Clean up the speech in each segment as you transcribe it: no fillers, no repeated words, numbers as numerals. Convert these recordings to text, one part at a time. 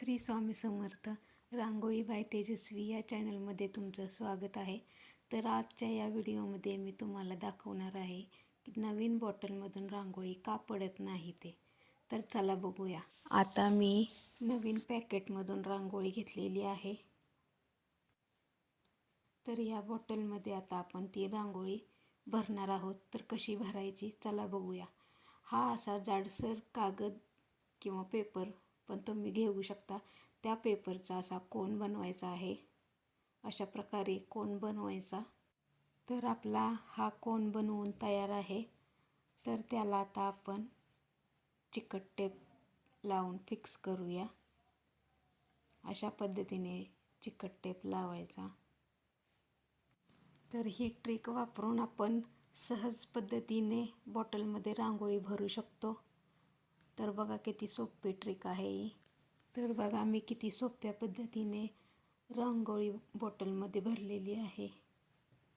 श्री स्वामी समर्थ. रांगोळी bye तेजस्वी या चॅनलमध्ये तुमचं स्वागत आहे. तर आजच्या या व्हिडिओमध्ये मी तुम्हाला दाखवणार आहे की नवीन बॉटलमधून रांगोळी का पडत नाही ते. तर चला बघूया. आता मी नवीन पॅकेटमधून रांगोळी घेतलेली आहे. तर या बॉटलमध्ये आता आपण ती रांगोळी भरणार आहोत. तर कशी भरायची चला बघूया. हा असा जाडसर कागद किंवा पेपर पण तुम्ही घेऊ शकता. त्या पेपरचा असा कोन बनवायचा आहे. अशा प्रकारे कोन बनवायचा. तर आपला हा कोन बनवून तयार आहे. तर त्याला आता आपण चिकट टेप लावून फिक्स करूया. अशा पद्धतीने चिकट टेप लावायचा. तर ही ट्रिक वापरून आपण सहज पद्धतीने बॉटलमध्ये रांगोळी भरू शकतो. तर बघा किती सोपी ट्रिक आहे ही. तर बघा मी किती सोप्या पद्धतीने रांगोळी बॉटलमध्ये भरलेली आहे.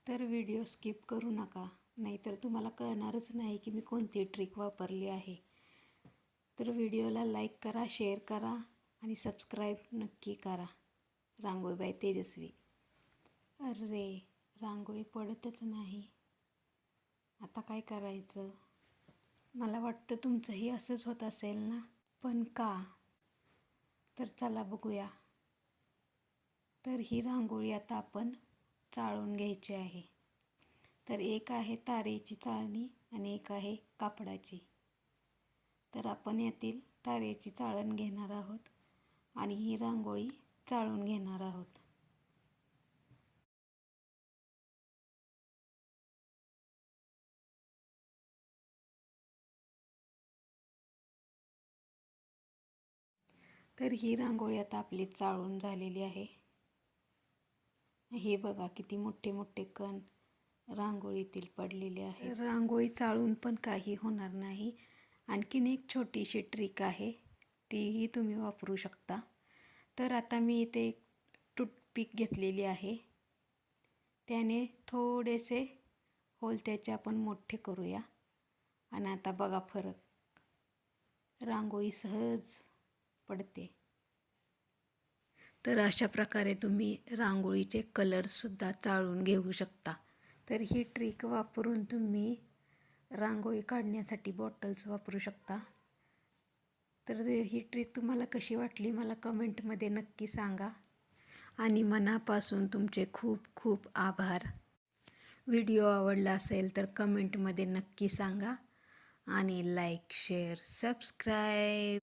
तर व्हिडिओ स्किप करू नका, नाहीतर तुम्हाला कळणारच नाही की मी कोणती ट्रिक वापरली आहे. तर व्हिडिओला लाईक करा, शेअर करा आणि सबस्क्राईब नक्की करा. रांगोळी बाय तेजस्वी. अरे रांगोळी पडतच नाही. आता काय करायचं? मला वाटतं तुमचंही असंच होत असेल ना, पण का? तर चला बघूया. तर ही रांगोळी आता आपण चाळून घ्यायची आहे. तर एक आहे तारेची चाळणी आणि एक आहे कापडाची. तर आपण यातील तारेची चाळण घेणार आहोत आणि ही रांगोळी चाळून घेणार आहोत. तर ही रांगोळी आता आपली चाळून झालेली आहे. हे बघा किती मोठे मोठे कण रांगोळीतील पडलेले आहे. रांगोळी चाळून पण काही होणार नाही. आणखीन एक छोटीशी ट्रिक आहे, तीही तुम्ही वापरू शकता. तर आता मी इथे एक टूथपिक घेतलेली आहे. त्याने थोडेसे होल त्याचे आपण मोठे करूया आणि आता बघा फरक. रांगोळी सहज पडते. तर अशा प्रकारे तुम्ही रांगोळीचे कलरसुद्धा चाळून घेऊ शकता. तर ही ट्रिक वापरून तुम्ही रांगोळी काढण्यासाठी बॉटल्स वापरू शकता. तर ही ट्रिक तुम्हाला कशी वाटली मला कमेंटमध्ये नक्की सांगा आणि मनापासून तुमचे खूप खूप आभार. व्हिडिओ आवडला असेल तर कमेंटमध्ये नक्की सांगा आणि लाईक, शेअर, सबस्क्राईब